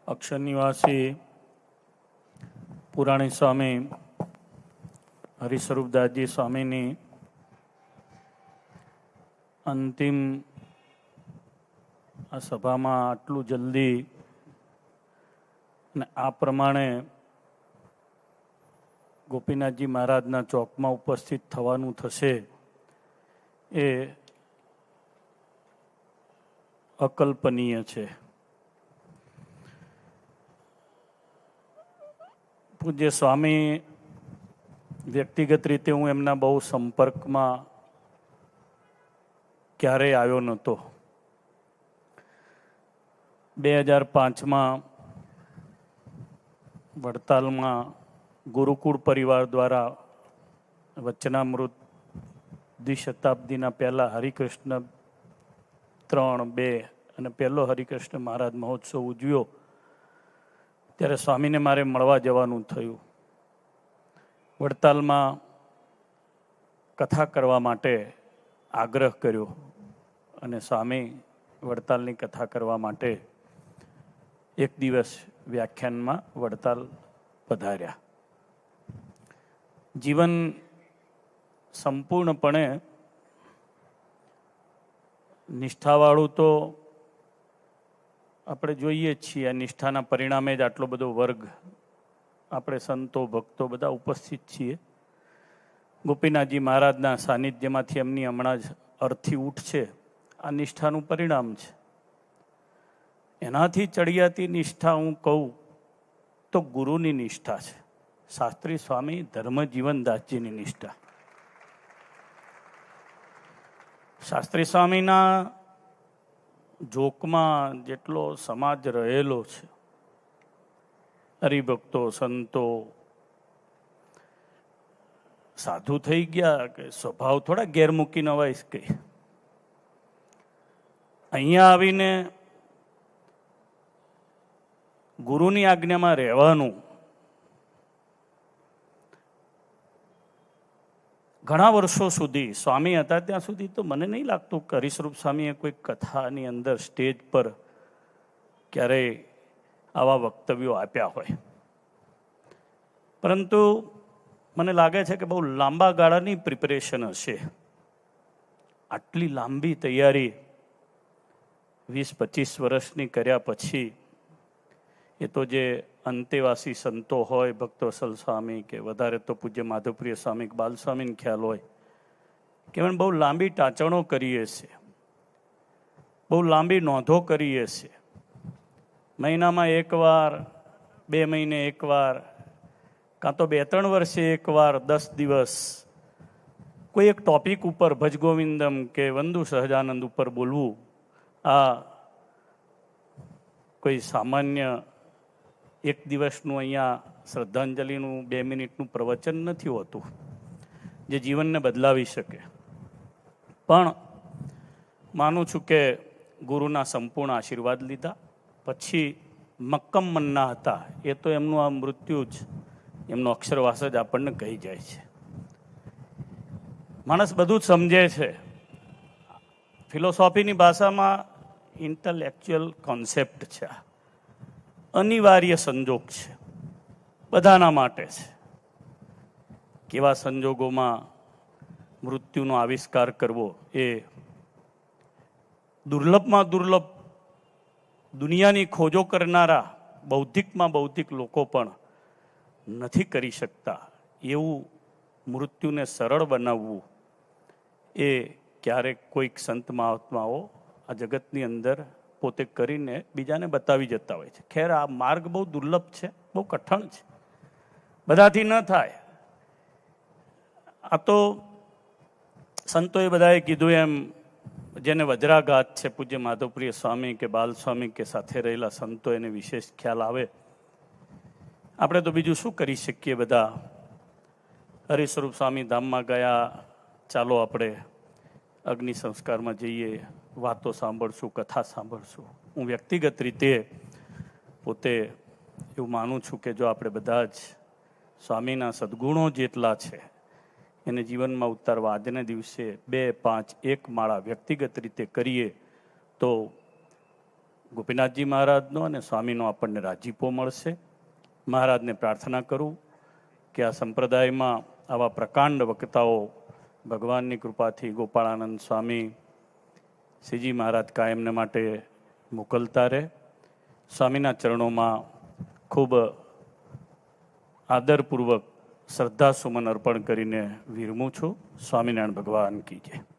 અક્ષર નિવાસી પુરાણી સ્વામી હરિસ્વરૂપદાસજી સ્વામીની અંતિમ આ સભામાં આટલું જલ્દી અને આ પ્રમાણે ગોપીનાથજી મહારાજના ચોકમાં ઉપસ્થિત થવાનું થશે એ અકલ્પનીય છે. પૂજ્ય સ્વામી વ્યક્તિગત રીતે હું એમના બહુ સંપર્કમાં ક્યારેય આવ્યો નહોતો. 2005માં વડતાલમાં ગુરુકુળ પરિવાર દ્વારા વચનામૃત દ્વિશતાબ્દીના પહેલા હરિકૃષ્ણ 3, 2 અને પહેલો હરિકૃષ્ણ મહારાજ મહોત્સવ ઉજવ્યો ત્યારે સ્વામીને મારે મળવા જવાનું થયું. વડતાલમાં કથા કરવા માટે આગ્રહ કર્યો અને સ્વામી વડતાલની કથા કરવા માટે એક દિવસ વ્યાખ્યાનમાં વડતાલ પધાર્યા. જીવન સંપૂર્ણપણે નિષ્ઠાવાળું તો આપણે જોઈએ જ છીએ. આ નિષ્ઠાના પરિણામે જ આટલો બધો વર્ગ આપણે સંતો ભક્તો બધા ઉપસ્થિત છીએ. ગોપીનાથજી મહારાજના સાનિધ્યમાંથી એમની હમણાં જ અર્થી ઉઠશે. આ નિષ્ઠાનું પરિણામ છે. એનાથી ચડિયાતી નિષ્ઠા હું કહું તો ગુરુની નિષ્ઠા છે. શાસ્ત્રી સ્વામી ધર્મજીવનદાસજીની નિષ્ઠા. શાસ્ત્રી સ્વામીના જોકમાં જેટલો સમાજ રહેલો છે, હરિભક્તો સંતો સાધુ થઈ ગયા કે સ્વભાવ થોડા ગેરમુખી નવાઈશ કે અહીંયા આવીને ગુરુની આજ્ઞામાં રહેવાનું. ઘણા વર્ષો સુધી સ્વામી હતા ત્યાં સુધી તો મને નહીં લાગતું કે હરિસ્વરૂપ સ્વામીએ કોઈ કથાની અંદર સ્ટેજ પર ક્યારેય આવા વક્તવ્યો આપ્યા હોય. પરંતુ મને લાગે છે કે બહુ લાંબા ગાળાની પ્રિપેરેશન હશે. આટલી લાંબી તૈયારી 20-25 વર્ષની કર્યા પછી એ તો જે અંતેવાસી સંતો હોય, ભક્તવત્સલ સ્વામી કે વધારે તો પૂજ્ય માધવપ્રિય સ્વામી કે બાલસ્વામીને ખ્યાલ હોય કે એમણે બહુ લાંબી ટાંચણો કરીએ છે, બહુ લાંબી નોંધો કરીએ છે. મહિનામાં એકવાર, 2 મહિને એકવાર, કાં તો 2-3 વર્ષે એકવાર 10 દિવસ કોઈ એક ટોપિક ઉપર ભજગોવિંદમ કે વંદુ સહજાનંદ ઉપર બોલવું, આ કોઈ સામાન્ય એક દિવસનું અહીંયા શ્રદ્ધાંજલિનું 2 મિનિટનું પ્રવચન નથી હોતું જે જીવનને બદલાવી શકે. પણ માનું છું કે ગુરુના સંપૂર્ણ આશીર્વાદ લીધા પછી મક્કમ મનના હતા. એ તો એમનું આ મૃત્યુ જ, એમનો અક્ષરવાસ જ આપણને કહી જાય છે. માણસ બધું જ સમજે છે. ફિલોસોફીની ભાષામાં ઇન્ટેલેક્ચ્યુઅલ કોન્સેપ્ટ છે. અનિવાર્ય સંજોગ છે, બધાના માટે છે. કેવા સંજોગોમાં મૃત્યુનો આવિષ્કાર કરવો એ દુર્લભમાં દુર્લભ દુનિયાની ખોજો કરનારા બૌદ્ધિકમાં બૌદ્ધિક લોકો પણ નથી કરી શકતા. એવું મૃત્યુને સરળ બનાવવું એ ક્યારેક કોઈક સંત મહાત્માઓ આ જગતની અંદર પોતે કરીને બીજાને બતાવી જતા હોય છે. ખેર આ માર્ગ બહુ દુર્લભ છે, બહુ કઠણ છે, બધાથી ન થાય. આ તો સંતોએ બધાએ કીધું એમ જેને વજ્રાઘાત છે, પૂજ્ય માધવપ્રિય સ્વામી કે બાલસ્વામી કે સાથે રહેલા સંતો એને વિશેષ ખ્યાલ આવે. આપણે તો બીજું શું કરી શકીએ. બધા હરિસ્વરૂપ સ્વામી ધામમાં ગયા, ચાલો આપણે અગ્નિ સંસ્કારમાં જઈએ, વાતો સાંભળશું, કથા સાંભળશું. હું વ્યક્તિગત રીતે પોતે એવું માનું છું કે જો આપણે બધા જ સ્વામીના સદ્ગુણો જેટલા છે એને જીવનમાં ઉતારવા આજને દિવસે 2, 5, 1 માળા વ્યક્તિગત રીતે કરીએ તો ગોપીનાથજી મહારાજનો અને સ્વામીનો આપણને રાજીપો મળશે. મહારાજને પ્રાર્થના કરું કે આ સંપ્રદાયમાં આવા પ્રકાંડ વક્તાઓ ભગવાનની કૃપાથી ગોપાળાનંદ સ્વામી, શ્રીજી મહારાજ કાયમને માટે મોકલતા રહે. સ્વામીના ચરણોમાં ખૂબ આદરપૂર્વક શ્રદ્ધા સુમન અર્પણ કરીને વિરમું છું. સ્વામિનારાયણ ભગવાન કી જય.